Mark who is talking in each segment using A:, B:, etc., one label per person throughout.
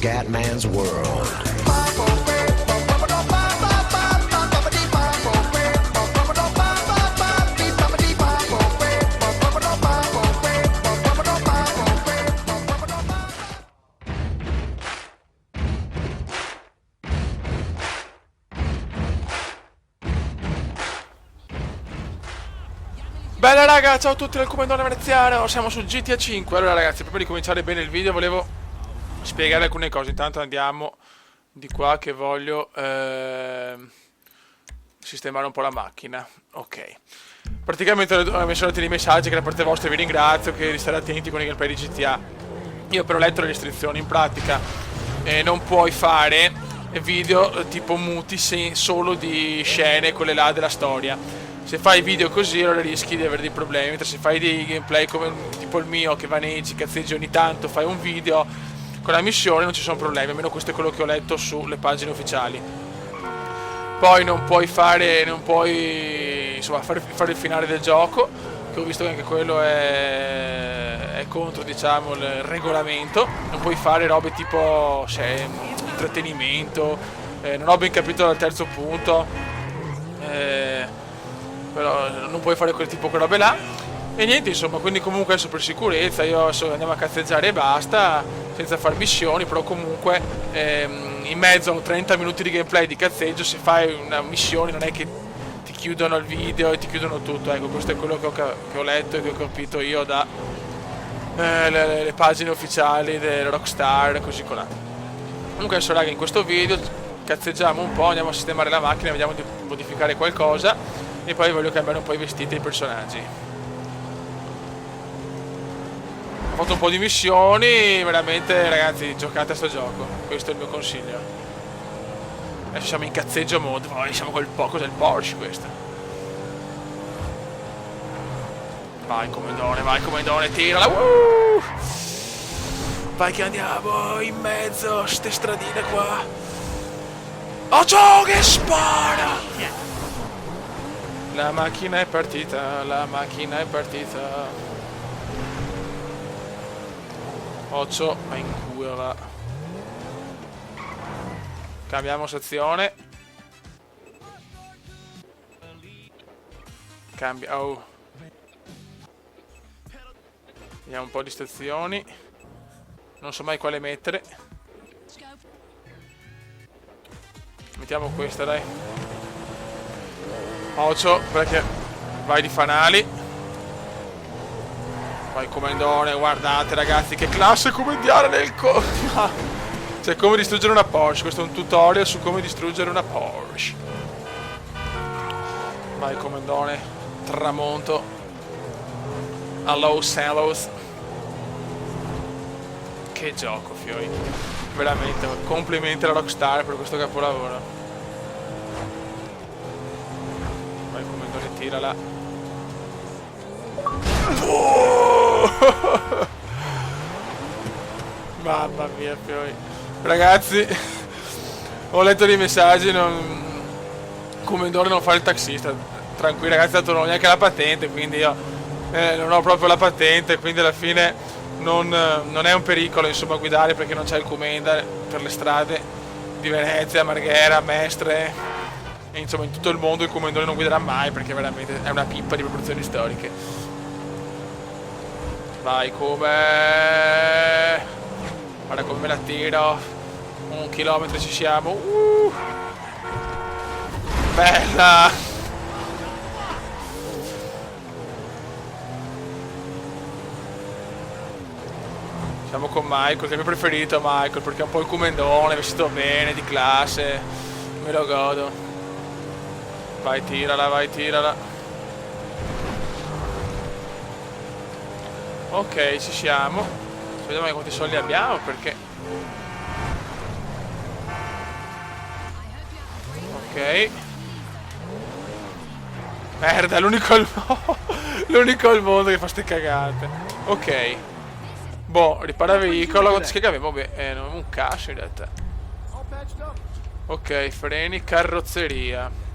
A: Scatman's World.
B: Bella raga, ciao a tutti dal Comandone Veneziano, siamo su GTA 5. Allora ragazzi, prima di cominciare bene il video volevo spiegare alcune cose. Intanto andiamo di qua che voglio sistemare un po' la macchina. Ok. Praticamente ho messo dei messaggi che da parte vostra vi ringrazio, che di stare attenti con i gameplay di GTA. Io però ho letto le restrizioni, in pratica non puoi fare video tipo muti solo di scene, quelle là della storia. Se fai video così allora rischi di avere dei problemi, mentre se fai dei gameplay come tipo il mio che vaneggi, cazzeggi ogni tanto, fai un video con la missione non ci sono problemi, almeno questo è quello che ho letto sulle pagine ufficiali. Poi non puoi fare, insomma, fare il finale del gioco, che ho visto che anche quello è contro, diciamo, il regolamento. Non puoi fare robe tipo intrattenimento, non ho ben capito dal terzo punto. Però non puoi fare quel robe là. E niente, insomma, quindi comunque adesso per sicurezza io adesso andiamo a cazzeggiare e basta, senza fare missioni. Però comunque in mezzo a 30 minuti di gameplay di cazzeggio, se fai una missione non è che ti chiudono il video e ti chiudono tutto. Ecco, questo è quello che ho letto e che ho capito io da le pagine ufficiali del Rockstar, così colà. Comunque adesso raga, in questo video cazzeggiamo un po', andiamo a sistemare la macchina, vediamo di modificare qualcosa. E poi voglio cambiare un po' i vestiti dei personaggi. Ho fatto un po' di missioni. Veramente ragazzi, giocate a sto gioco. Questo è il mio consiglio. Adesso siamo in cazzeggio mode. Poi siamo col cos'è il Porsche questo. Vai comandone, tirala. Vai che andiamo in mezzo a ste stradine qua. Oh ciao che spara. La macchina è partita, Occhio, ma in culo va. Cambiamo sezione. Oh. Vediamo un po' di stazioni. Non so mai quale mettere. Mettiamo questa, dai. Occhio, perché vai di fanali. Vai comandone, guardate ragazzi che classe comediare nel cioè come distruggere una Porsche. Questo è un tutorial su come distruggere una Porsche. Vai comandone, tramonto a Los Angeles. Che gioco fioi. Veramente, complimenti alla Rockstar per questo capolavoro. Tirala. Mamma mia, poi. Ragazzi, ho letto dei messaggi, Comandone non fa il taxista. Tranquilli ragazzi, tanto non ho neanche la patente, quindi io non ho proprio la patente, quindi alla fine non è un pericolo insomma guidare, perché non c'è il Comenda per le strade di Venezia, Marghera, Mestre. E insomma in tutto il mondo il Comandone non guiderà mai, perché veramente è una pippa di proporzioni storiche. Vai come. Guarda come me la tiro. 1 chilometro ci siamo. Bella. Siamo con Michael, che è il mio preferito Michael, perché è un po' il Comandone, vestito bene, di classe. Me lo godo. Vai tirala. Ok, ci siamo. Vediamo quanti soldi abbiamo, perché ok. Merda, l'unico al mondo che fa ste cagate. Ok. Boh, ripara veicolo. Quanto schiega avevo? Beh, non avevo un cazzo in realtà. Ok, freni, carrozzeria.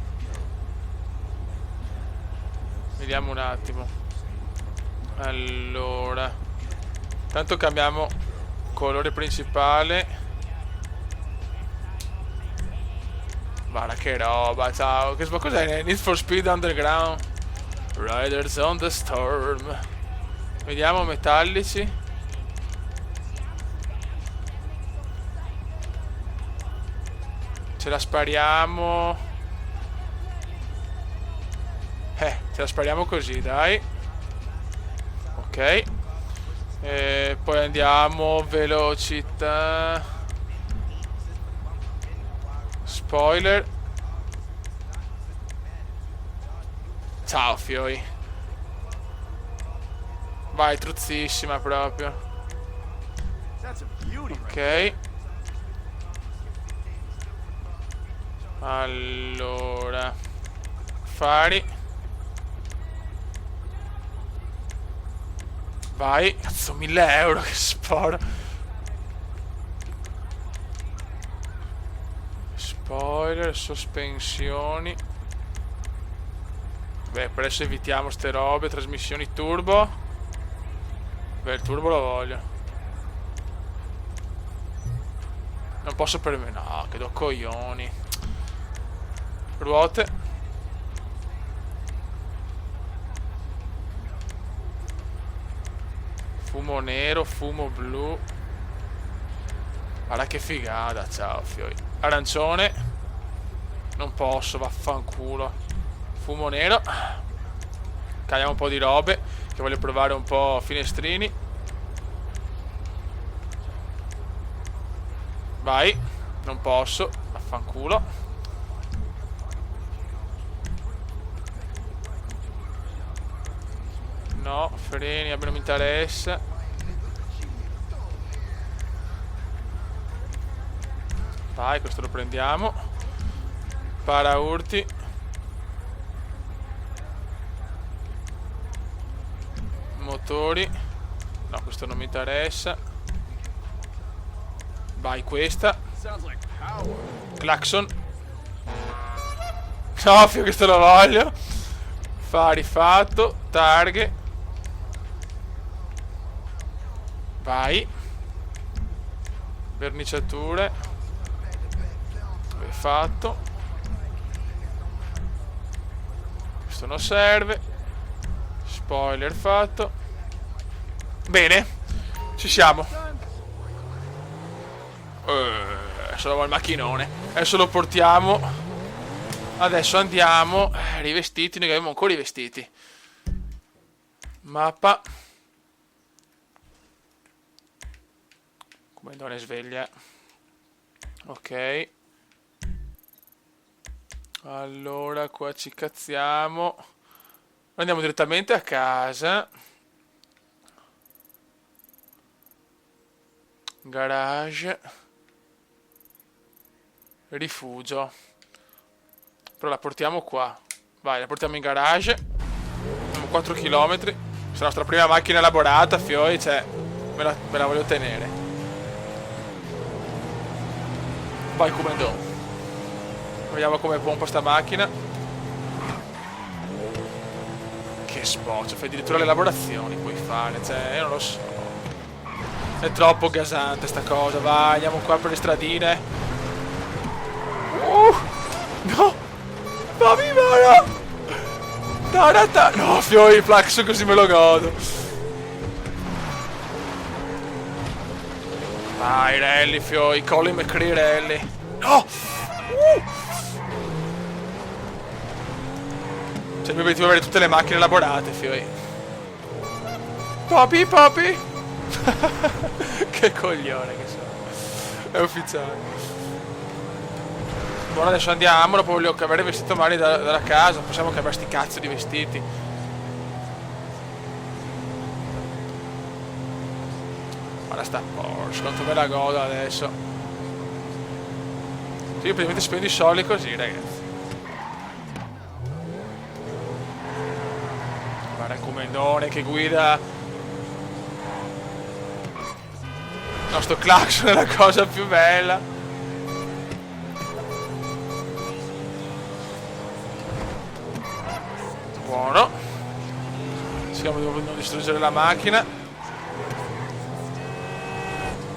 B: Vediamo un attimo. Allora, tanto cambiamo colore principale. Guarda che roba, ciao. Ma cos'è? Need for Speed Underground. Riders on the Storm. Vediamo metallici. Ce la spariamo. Ce la spariamo così, dai. Ok. E poi andiamo velocità. Spoiler. Ciao fioi. Vai, truzzissima proprio. Ok. Allora, fari. Vai. Cazzo, 1000 euro, che sporo. Spoiler, sospensioni. Beh, per adesso evitiamo ste robe. Trasmissioni turbo. Beh, il turbo lo voglio. Non posso no, che do coglioni. Ruote. Fumo nero, fumo blu. Guarda che figata, ciao fioi. Arancione. Non posso, vaffanculo. Fumo nero. Caliamo un po' di robe, che voglio provare un po' finestrini. Vai. Non posso, vaffanculo. No, freni, non mi interessa. Vai, questo lo prendiamo. Paraurti. Motori. No, questo non mi interessa. Vai, questa. Claxon. No, questo lo voglio. Fari fatto. Targhe. Vai. Verniciature. Fatto. Questo non serve. Spoiler fatto. Bene. Ci siamo. Adesso il macchinone. Adesso lo portiamo. Adesso andiamo. Rivestiti. Noi abbiamo ancora i vestiti. Mappa. Come sveglia. Ok. Allora qua ci cazziamo. Andiamo direttamente a casa. Garage. Rifugio. Però la portiamo qua. Vai, la portiamo in garage. Abbiamo 4 km. Questa è la nostra prima macchina elaborata, fioi, cioè me la voglio tenere. Vai comando. Vediamo come pompa sta macchina. Che spoccio, fai addirittura le elaborazioni puoi fare, cioè io non lo so. È troppo gasante sta cosa, vai, andiamo qua per le stradine. No! Ma viva no! Tarata! No, fioi, flaxo così me lo godo. Vai, rally, fioi, Colin McCree rally. No! Cioè, il mio obiettivo è avere tutte le macchine elaborate, fioi. Papi, papi! Che coglione che sono. È ufficiale. Buono, adesso andiamo. Dopo voglio cambiare il vestito magari dalla casa. Possiamo cambiare sti cazzo di vestiti. Guarda sta Porsche, quanto me la godo adesso. Sì, io praticamente spendo i soldi così, ragazzi. Guarda il comandone che guida. No, sto clacson è la cosa più bella. Buono. Cerchiamo di non distruggere la macchina.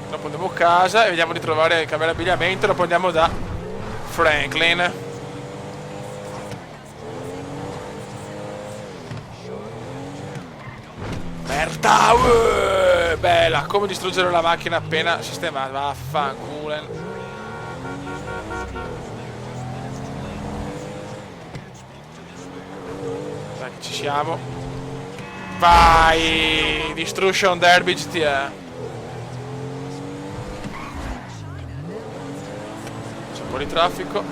B: Dopo andiamo a casa e vediamo di trovare il cambiare abbigliamento. Dopo andiamo da Franklin. merda! Bella, come distruggere la macchina appena sistemata. Vaffanculo. Dai che ci siamo. Vai! Destruction Derby GTA. C'è un po' di traffico.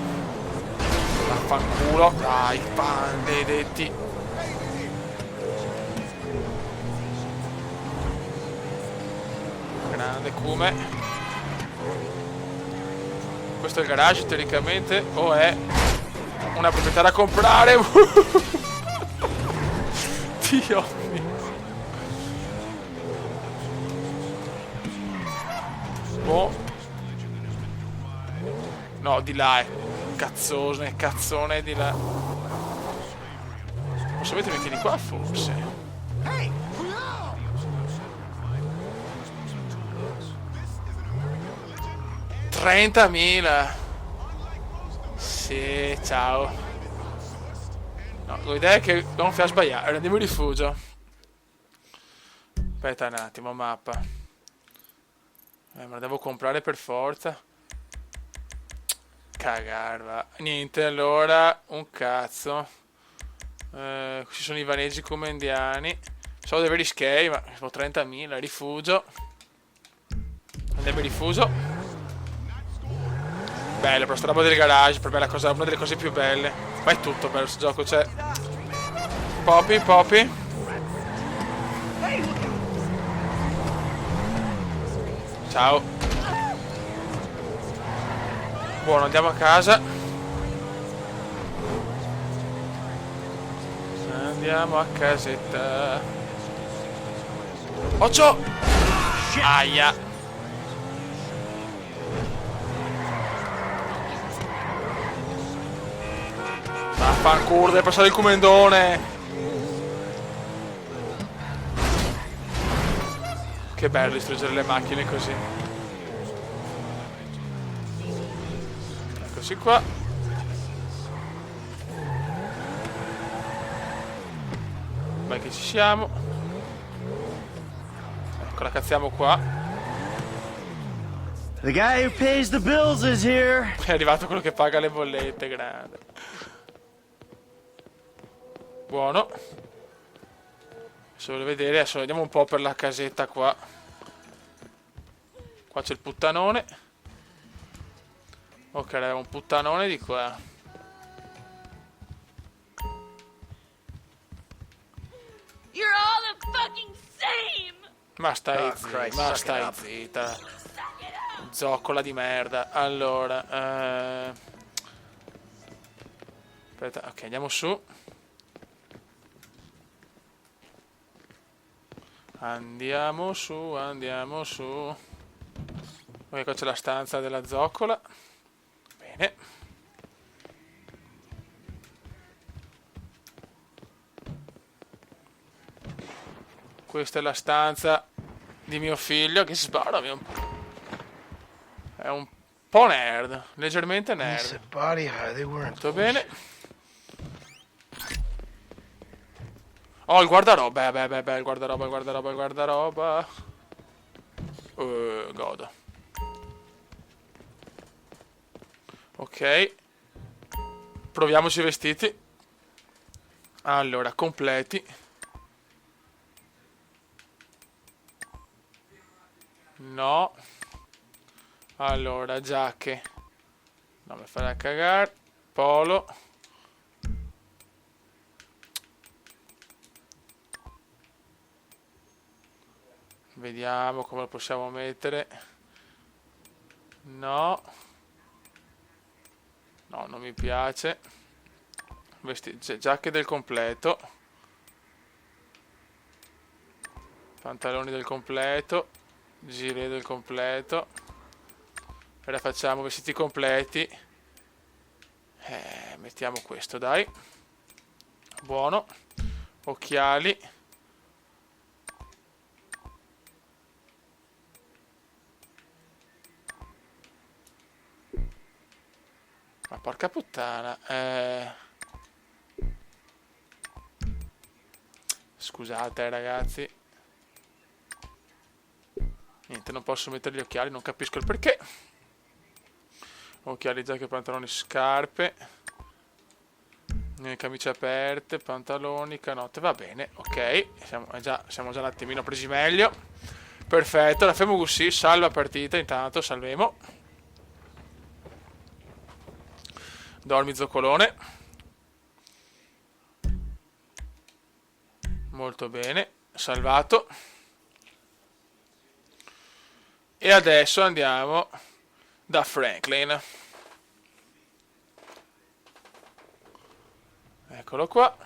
B: Vaffanculo. Dai, maledetti. Grande come. Questo è il garage teoricamente. O è una proprietà da comprare. Dio mio. Boh. No, di là è. Cazzone di là. Posso mettermi anche di qua forse? 30.000. Sì, ciao. No, l'idea è che non fa sbagliare. Andiamo in rifugio. Aspetta un attimo, mappa. Me la devo comprare per forza. Cagarva. Niente, allora, un cazzo. Questi sono i vaneggi come indiani. So dei veri skei, ma sono 30.000. Rifugio. Andiamo in rifugio. Bello, però sta roba del garage, per me è una delle cose più belle. Ma è tutto bello questo gioco, cioè. Poppy. Ciao. Buono, andiamo a casa. Andiamo a casetta. Occhio! Aia. Vaffanculo, deve passare il comendone. Che bello distruggere le macchine così. Eccoci qua. Vai che ci siamo. Ecco, la cazziamo qua.
A: The guy who pays the bills is here.
B: È arrivato quello che paga le bollette, grande. Buono. Adesso voglio vedere, adesso vediamo un po' per la casetta qua. Qua c'è il puttanone. Ok, abbiamo un puttanone di qua.
C: You're all the fucking same.
B: Ma stai
A: Christ,
B: zitta, ma
A: suck it
B: stai zitta. Zoccola di merda. Allora, aspetta, ok, andiamo su. Andiamo su. Ok, qua c'è la stanza della zoccola. Bene. Questa è la stanza di mio figlio che spara. È un po' nerd, leggermente nerd. Molto bene. Oh, il guardaroba, beh, il guardaroba. Godo. Ok. Proviamoci i vestiti. Allora, completi. No. Allora, giacche. Non mi farà cagare. Polo. Vediamo come lo possiamo mettere. No. No, non mi piace. Giacche del completo. Pantaloni del completo. Gilet del completo. Ora facciamo vestiti completi. Mettiamo questo, dai. Buono. Occhiali. Ma porca puttana. Scusate ragazzi. Niente, non posso mettere gli occhiali, non capisco il perché. Occhiali, giacche, pantaloni, scarpe. Camicie aperte, pantaloni, canotte, va bene, ok. Siamo già un attimino presi meglio. Perfetto, la fermo così, salva partita, intanto salvemo. Dormi zoccolone. Molto bene, salvato. E adesso andiamo da Franklin. Eccolo qua.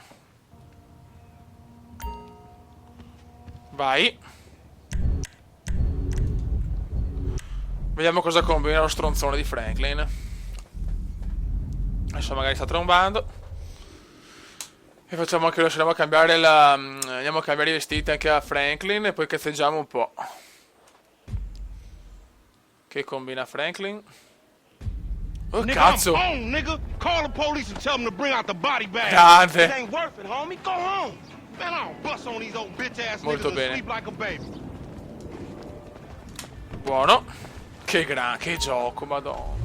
B: Vai. Vediamo cosa combina lo stronzone di Franklin. Adesso magari sta trombando. E facciamo anche andiamo a cambiare andiamo a cambiare i vestiti anche a Franklin e poi cazzeggiamo un po'. Che combina Franklin? Oh
D: Nigga,
B: cazzo!
D: I'm on, nigga. Call the police and tell them to bring out the body bag.
B: Grande.
D: It ain't worth it, homie. Go home. Man, I don't bust on these old bitch ass
B: Molto
D: niggas
B: bene.
D: and sleep like a baby.
B: Buono. Che gioco, madonna.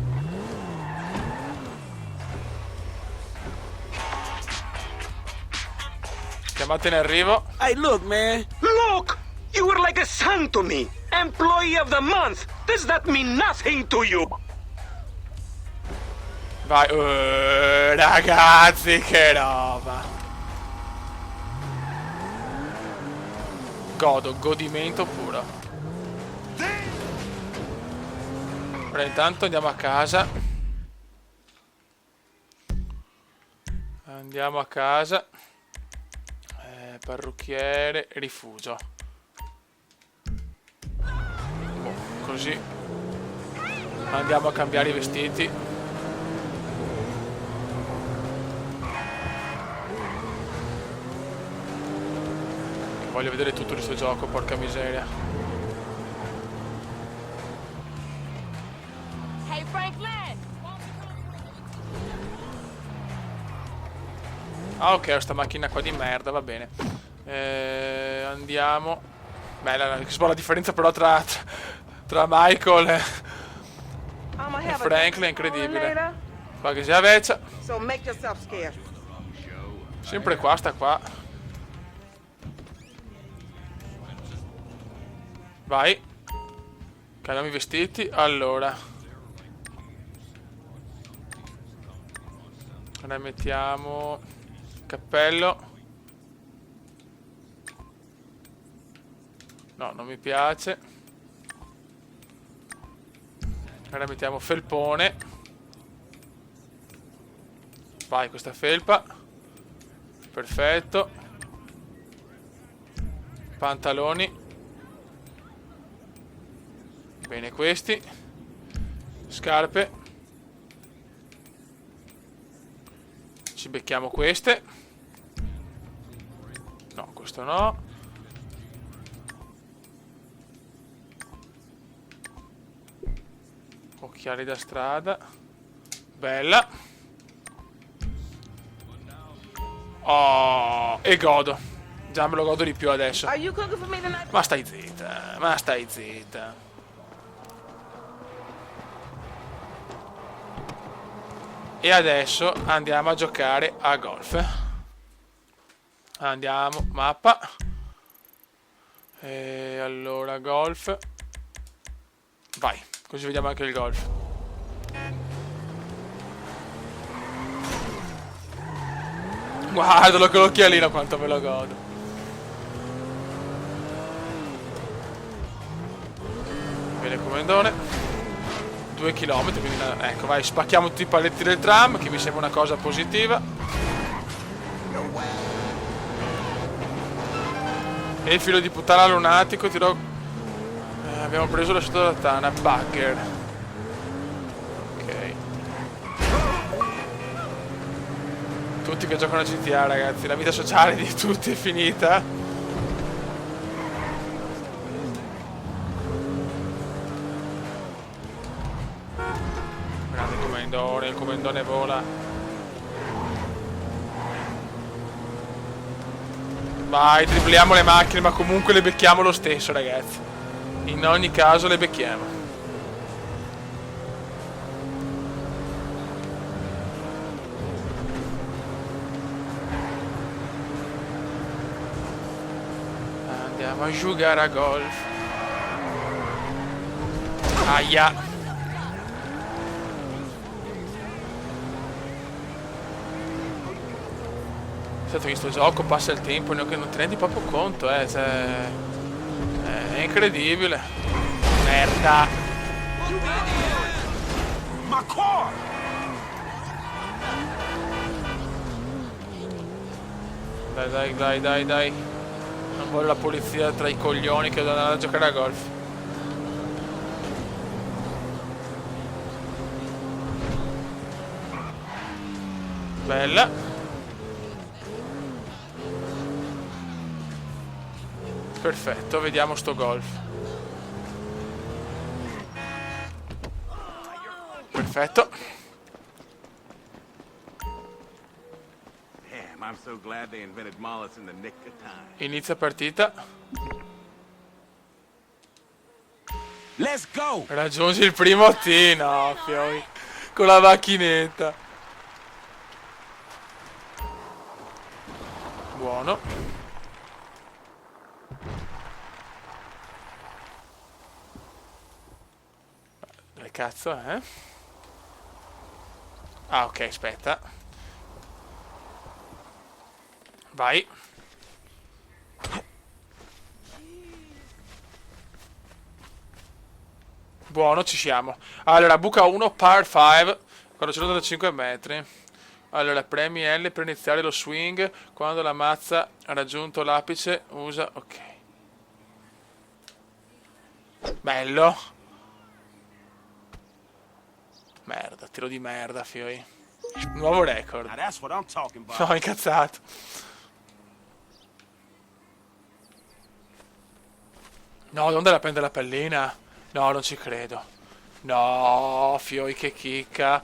B: Chiamate in arrivo.
E: Hey, look, man. Look! You were like a son to me. Employee of the month. Does that mean nothing to you?
B: Vai. Ragazzi, che roba. Godimento puro. Ora intanto andiamo a casa. Andiamo a casa. Parrucchiere, rifugio. Boh, così andiamo a cambiare i vestiti. Voglio vedere tutto questo gioco, porca miseria.
C: Hey, Franklin!
B: Ah ok, ho sta macchina qua di merda, va bene. Andiamo. Beh, la differenza però tra Michael e Franklin è incredibile. Qua che si avveccia.
F: So make yourself scarce.
B: Sempre qua, sta qua. Vai. Cambiamo i vestiti. Allora. Ora mettiamo cappello. No, non mi piace. Ora mettiamo felpone. Vai, questa felpa. Perfetto. Pantaloni. Bene questi. Scarpe. Ci becchiamo queste. No, questo no. Occhiali da strada. Bella. Oh, e godo. Già me lo godo di più adesso.
F: Are you cooking for me tonight?
B: Ma stai zitta, ma stai zitta. E adesso andiamo a giocare a golf. Andiamo, mappa. E allora golf. Vai, così vediamo anche il golf. Guardalo con l'occhialino quanto me lo godo. Bene comandone. 2 km, quindi ecco, vai, spacchiamo tutti i paletti del tram, che mi sembra una cosa positiva. E il filo di puttana lunatico, tirò. Abbiamo preso la sotto da Tana, bugger. Ok. Tutti che giocano a GTA, ragazzi, la vita sociale di tutti è finita. Il comandone vola. Vai, tripliamo le macchine, ma comunque le becchiamo lo stesso, ragazzi. In ogni caso le becchiamo. Andiamo a giocare a golf. Aia. Certo che in sto gioco passa il tempo e non ti rendi proprio conto, cioè, è incredibile. Merda.
D: My car!
B: Dai. Non voglio la polizia tra i coglioni che devono andare a giocare a golf. Bella. Perfetto, vediamo sto golf. Perfetto.
D: Damn, I'm so glad they invented Mollis in the nick of time.
B: Inizia partita.
D: Let's go!
B: Raggiungi il primo T. No, fioi. Con la macchinetta. Buono. Dove cazzo è? Ah, ok, aspetta. Vai. Buono, ci siamo. Allora, buca 1, par 5, 485 metri. Allora, premi L per iniziare lo swing. Quando la mazza ha raggiunto l'apice, usa... Ok. Bello. Merda, tiro di merda, fioi. Nuovo record.
D: Now that's what I'm talking about.
B: No, incazzato. No, devo andare a prendere la pallina. No, non ci credo. No, fioi, che chicca.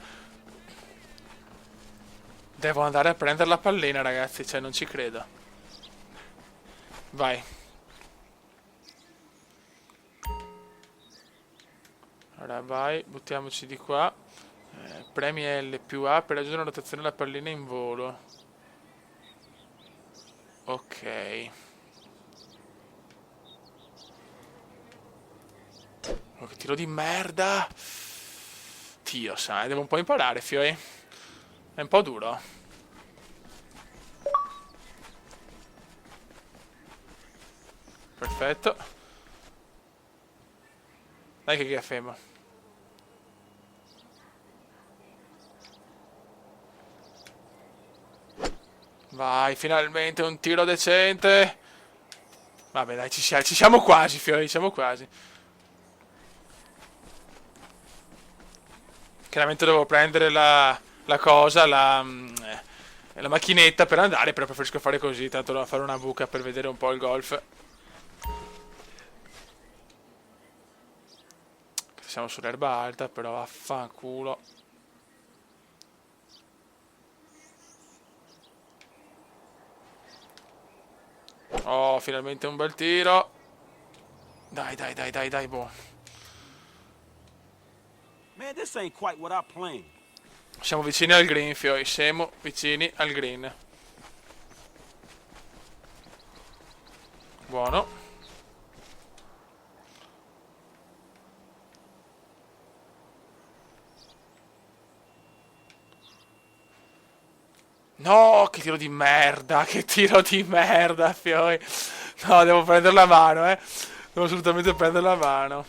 B: Devo andare a prendere la pallina, ragazzi. Cioè, non ci credo. Vai. Allora, vai. Buttiamoci di qua. Premi L più A per raggiungere una rotazione della pallina in volo. Ok. Oh, che tiro di merda. Dio sa, devo un po' imparare, fioi. È un po' duro. Perfetto. Dai che gaffemo. Vai, finalmente un tiro decente. Vabbè, dai, ci siamo quasi, fiori, ci siamo quasi. Chiaramente devo prendere la cosa, la macchinetta per andare, però preferisco fare così, tanto devo fare una buca per vedere un po' il golf. Siamo sull'erba alta, però vaffanculo. Oh, finalmente un bel tiro. Dai, boh.
D: Man, this ain't quite what I planned.
B: Siamo vicini al green, fioi. Siamo vicini al green. Buono. No, che tiro di merda, fioi. No, devo prendere la mano, Devo assolutamente prendere la mano.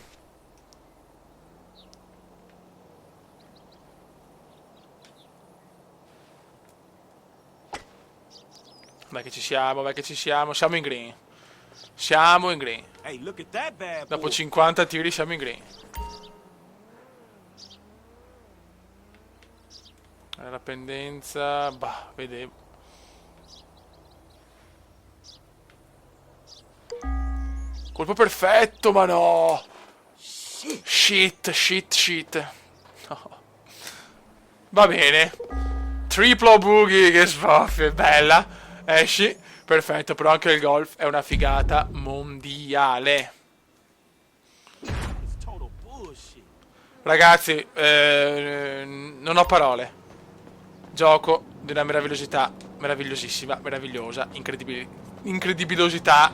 B: Vai che ci siamo, siamo in green.
D: Hey, look at that bad
B: Dopo
D: boy.
B: 50 tiri siamo in green. La pendenza, bah, vedevo. Colpo perfetto, ma no. Shit. No. Va bene. Triplo boogie, che sbaffia, bella. Esci, perfetto, però anche il golf è una figata mondiale. Ragazzi, non ho parole. Gioco di una meravigliosità, meravigliosissima, meravigliosa, incredibilosità.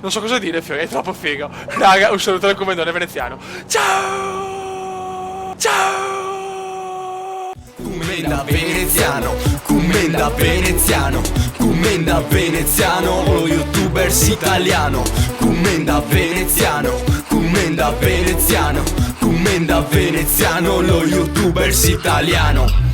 B: Non so cosa dire, figo, è troppo figo. Raga, un saluto dal commendone veneziano. Ciao! Ciao!
G: Commenda veneziano, commenda veneziano, commenda veneziano, lo youtubers italiano. Commenda veneziano, commenda veneziano, commenda veneziano, lo youtubers italiano.